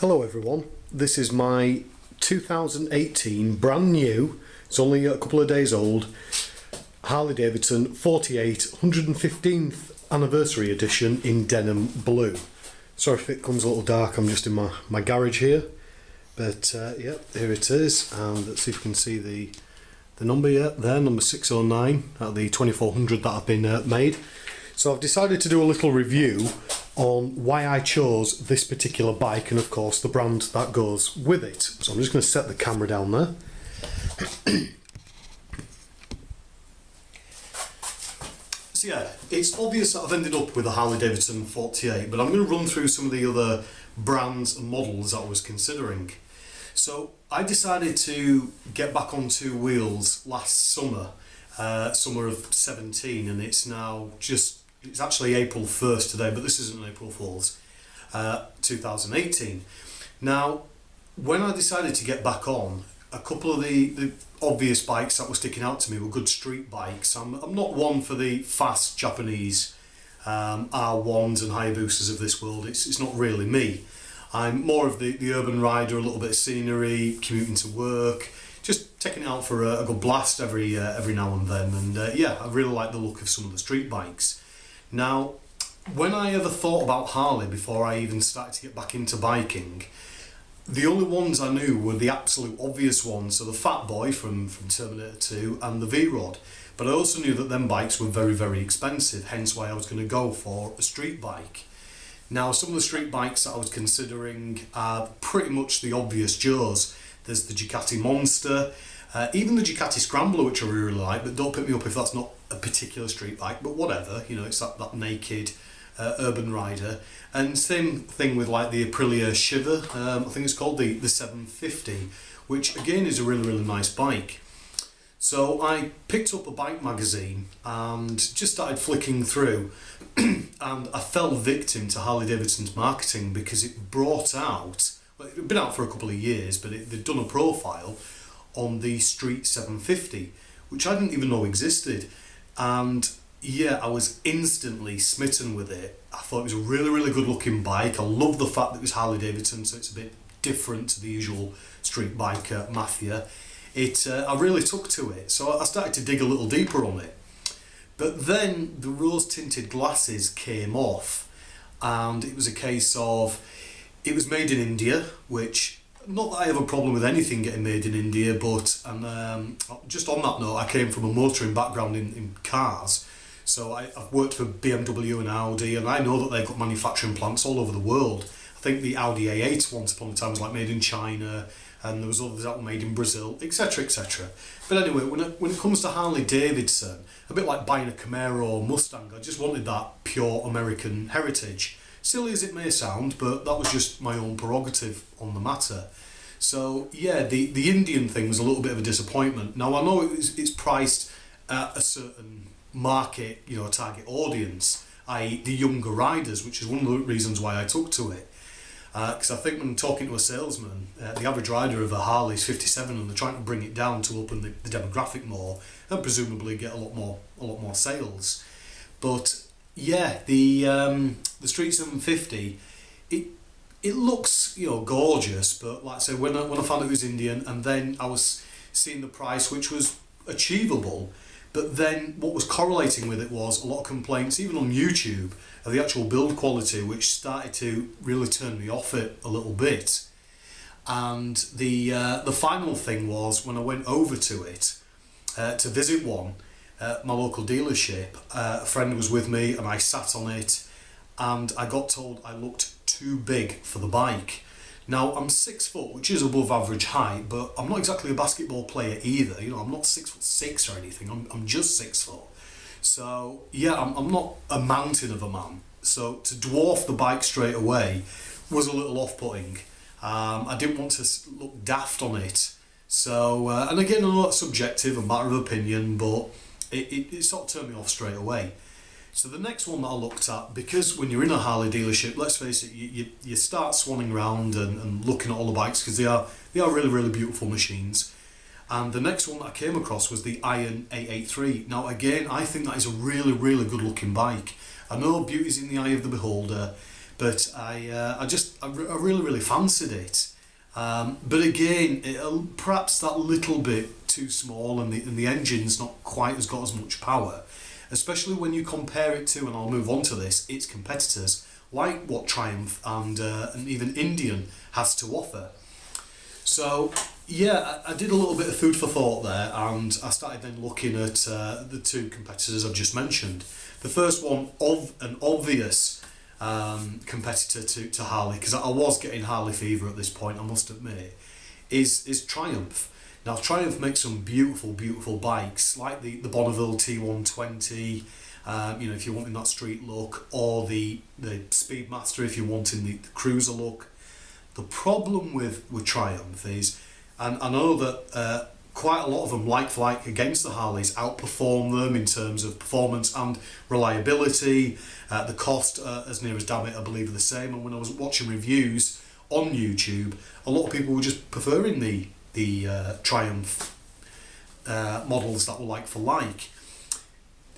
Hello everyone, this is my 2018 brand new, it's only a couple of days old, Harley Davidson 48 115th anniversary edition in denim blue. Sorry if it comes a little dark, I'm just in my garage here, but yeah, here it is, and let's see if we can see the number yet there, number 609 out of the 2400 that have been made. So I've decided to do a little review on why I chose this particular bike and of course the brand that goes with it. So I'm just going to set the camera down there. So yeah, it's obvious that I've ended up with a Harley Davidson 48, but I'm going to run through some of the other brands and models that I was considering. So I decided to get back on two wheels last summer, summer of 17, and it's now it's actually April 1st today, but this isn't April Fool's, 2018. Now, when I decided to get back on, a couple of the obvious bikes that were sticking out to me were good street bikes. I'm not one for the fast Japanese R1s and Hayabusas of this world. It's not really me. I'm more of the urban rider, a little bit of scenery, commuting to work, just taking it out for a good blast every now and then. And yeah, I really like the look of some of the street bikes. Now, when I ever thought about Harley before I even started to get back into biking, the only ones I knew were the absolute obvious ones, so the Fat Boy from Terminator 2 and the V-Rod. But I also knew that them bikes were very, very expensive, hence why I was going to go for a street bike. Now, some of the street bikes that I was considering are pretty much the obvious Joes. There's the Ducati Monster, even the Ducati Scrambler, which I really like, but don't pick me up if that's not a particular street bike, but whatever, you know, it's that naked urban rider. And same thing with like the Aprilia Shiver, I think it's called the 750, which again is a really, really nice bike. So I picked up a bike magazine and just started flicking through and I fell victim to Harley Davidson's marketing because it brought out, well, it had been out for a couple of years, but they'd done a profile on the Street 750, which I didn't even know existed. And yeah, I was instantly smitten with it. I thought it was a really, really good looking bike. I love the fact that it was Harley Davidson, so it's a bit different to the usual street bike mafia. I really took to it, so I started to dig a little deeper on it. But then the rose tinted glasses came off, and it was a case of, it was made in India, which, not that I have a problem with anything getting made in India, but just on that note, I came from a motoring background in cars. So I've worked for BMW and Audi, and I know that they've got manufacturing plants all over the world. I think the Audi A8 once upon a time was like made in China, and there was others that were made in Brazil, etc, etc. But anyway, when it comes to Harley Davidson, a bit like buying a Camaro or Mustang, I just wanted that pure American heritage. Silly as it may sound, but that was just my own prerogative on the matter. So yeah, the Indian thing was a little bit of a disappointment. Now I know it's priced at a certain market, you know, target audience, i.e. the younger riders, which is one of the reasons why I took to it. Because I think when talking to a salesman, the average rider of a Harley is 57, and they're trying to bring it down to open the demographic more and presumably get a lot more sales. But yeah, the Street 750, it looks, you know, gorgeous, but like I say, when I found it was Indian, and then I was seeing the price, which was achievable, but then what was correlating with it was a lot of complaints, even on YouTube, of the actual build quality, which started to really turn me off it a little bit. And the final thing was when I went over to it to visit one, my local dealership, a friend was with me and I sat on it, and I got told I looked too big for the bike. Now I'm 6 foot, which is above average height, but I'm not exactly a basketball player either. You know, I'm not 6'6" or anything. I'm just 6 foot. So yeah, I'm not a mountain of a man. So to dwarf the bike straight away was a little off-putting. I didn't want to look daft on it. So and again, I know that's subjective, a matter of opinion, but it sort of turned me off straight away. So the next one that I looked at, because when you're in a Harley dealership, let's face it, you start swanning around and looking at all the bikes, because they are really, really beautiful machines. And the next one that I came across was the Iron 883. Now again, I think that is a really, really good looking bike. I know beauty's in the eye of the beholder, but I really really fancied it. But again, perhaps that little bit too small, and the engine's not quite as got as much power, especially when you compare it to, and I'll move on to this, its competitors like what Triumph and even Indian has to offer. So yeah, I did a little bit of food for thought there, and I started then looking at the two competitors I've just mentioned. The first one, of an obvious competitor to Harley, because I was getting Harley fever at this point, I must admit, is Triumph. Now Triumph makes some beautiful bikes, like the Bonneville T120, if you're wanting that street look, or the Speedmaster if you're wanting the cruiser look. The problem with Triumph is, and I know that quite a lot of them, like for like against the Harleys, outperform them in terms of performance and reliability. The cost, as near as damn it, I believe, are the same. And when I was watching reviews on YouTube, a lot of people were just preferring the Triumph models that were like for like.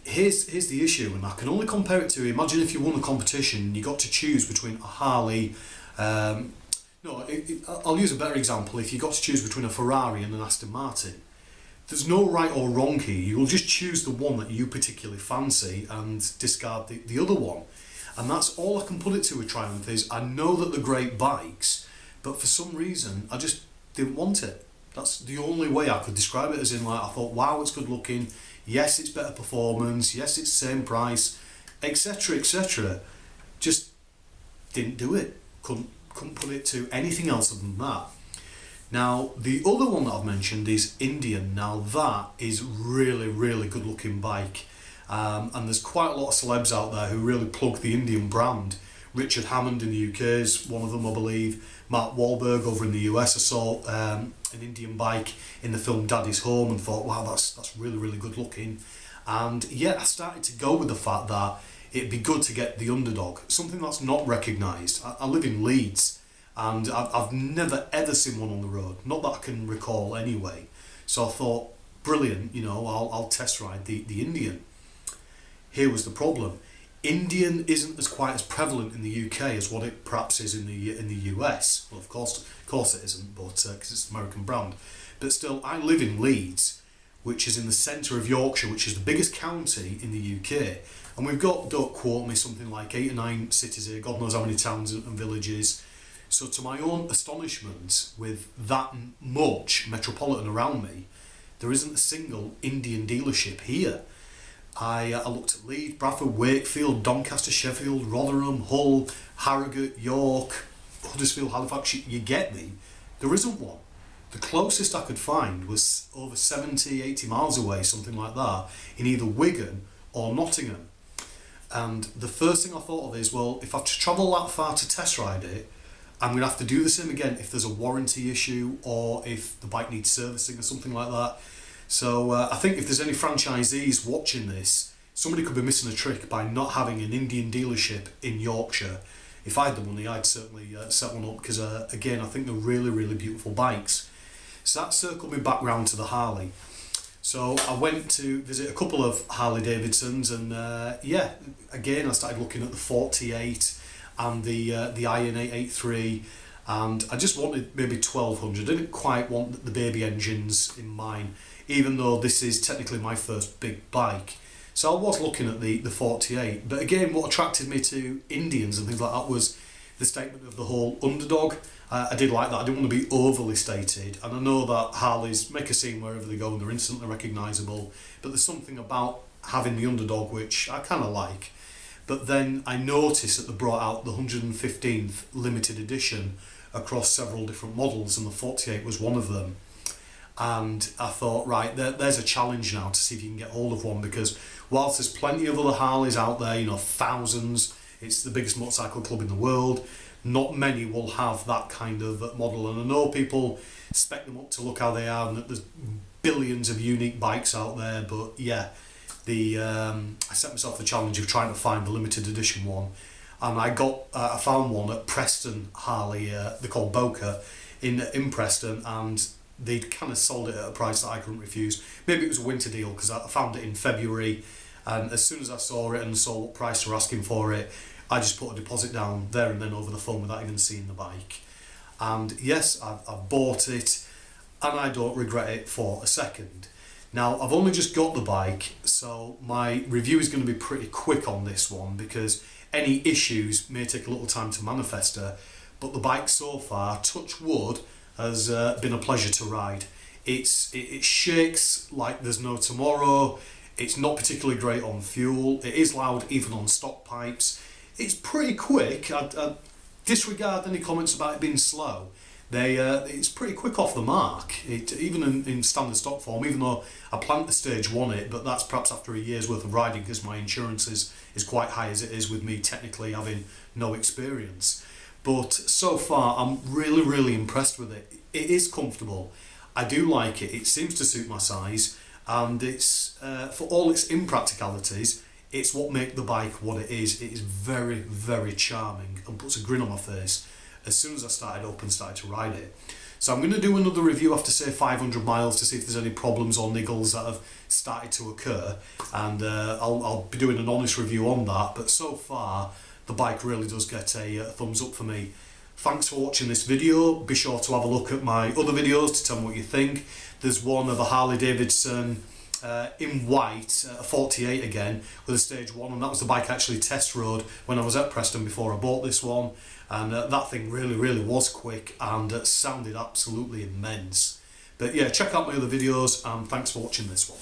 Here's the issue, and I can only compare it to, imagine if you won a competition and you got to choose between a Harley. I'll use a better example. If you got to choose between a Ferrari and an Aston Martin, there's no right or wrong here. You'll just choose the one that you particularly fancy and discard the other one. And that's all I can put it to with Triumph is, I know that they're great bikes, but for some reason I just didn't want it. That's the only way I could describe it, as in, like, I thought, wow, it's good looking, yes, it's better performance, yes, it's same price, etc. Just didn't do it. Couldn't put it to anything else other than that. Now, the other one that I've mentioned is Indian. Now, that is really good looking bike. And there's quite a lot of celebs out there who really plug the Indian brand. Richard Hammond in the UK is one of them, I believe. Mark Wahlberg over in the US, I saw an Indian bike in the film Daddy's Home and thought, wow, that's really good looking. And yeah, I started to go with the fact that it'd be good to get the underdog, something that's not recognised. I live in Leeds, and I've never ever seen one on the road, not that I can recall anyway. So I thought, brilliant, I'll test ride the Indian. Here was the problem. Indian isn't as quite as prevalent in the UK as what it perhaps is in the US. Well, of course it isn't, but because it's an American brand. But still, I live in Leeds, which is in the centre of Yorkshire, which is the biggest county in the UK. And we've got, don't quote me, something like 8 or 9 cities here, God knows how many towns and villages. So to my own astonishment, with that much metropolitan around me, there isn't a single Indian dealership here. I looked at Leeds, Bradford, Wakefield, Doncaster, Sheffield, Rotherham, Hull, Harrogate, York, Huddersfield, Halifax, you get me. There isn't one. The closest I could find was over 70, 80 miles away, something like that, in either Wigan or Nottingham. And the first thing I thought of is, well, if I have to travel that far to test ride it, I'm going to have to do the same again if there's a warranty issue or if the bike needs servicing or something like that. So I think if there's any franchisees watching this, somebody could be missing a trick by not having an Indian dealership in Yorkshire. If I had the money, I'd certainly set one up, because again, I think they're really beautiful bikes. So that circled me back round to the Harley. So I went to visit a couple of Harley Davidsons, and again I started looking at the 48 and the Iron 883, and I just wanted maybe 1200. I didn't quite want the baby engines in mine, even though this is technically my first big bike. So I was looking at the 48, but again, what attracted me to Indians and things like that was the statement of the whole underdog. I did like that. I didn't want to be overly stated, and I know that Harleys make a scene wherever they go and they're instantly recognisable, but there's something about having the underdog which I kind of like. But then I noticed that they brought out the 115th limited edition across several different models, and the 48 was one of them. And I thought, right, there's a challenge now to see if you can get hold of one, because whilst there's plenty of other Harleys out there, thousands, it's the biggest motorcycle club in the world, not many will have that kind of model. And I know people spec them up to look how they are, and that there's billions of unique bikes out there, but yeah, I set myself the challenge of trying to find the limited edition one, and I found one at Preston Harley. They're called Boca in Preston, and they'd kind of sold it at a price that I couldn't refuse. Maybe it was a winter deal, because I found it in February, and as soon as I saw it and saw what price they were asking for it, I just put a deposit down there and then over the phone without even seeing the bike. And yes, I've bought it and I don't regret it for a second. Now, I've only just got the bike, so my review is going to be pretty quick on this one because any issues may take a little time to manifest, but the bike so far, touch wood, has been a pleasure to ride. It shakes like there's no tomorrow. It's not particularly great on fuel. It is loud even on stock pipes. It's pretty quick. I disregard any comments about it being slow. It's pretty quick off the mark. Even in standard stock form, even though I planned the stage 1 it, but that's perhaps after a year's worth of riding because my insurance is quite high as it is with me technically having no experience. But so far I'm really impressed with it. It is comfortable. I do like it. It seems to suit my size, and it's for all its impracticalities, it's what makes the bike what it is. It is very charming and puts a grin on my face as soon as I started up and started to ride it. So I'm going to do another review after say 500 miles to see if there's any problems or niggles that have started to occur, and I'll be doing an honest review on that. But so far the bike really does get a thumbs up for me. Thanks for watching this video. Be sure to have a look at my other videos to tell me what you think. There's one of a Harley Davidson in white, a 48 again, with a stage 1, and that was the bike I actually test rode when I was at Preston before I bought this one, and that thing really was quick and sounded absolutely immense. But yeah, check out my other videos, and thanks for watching this one.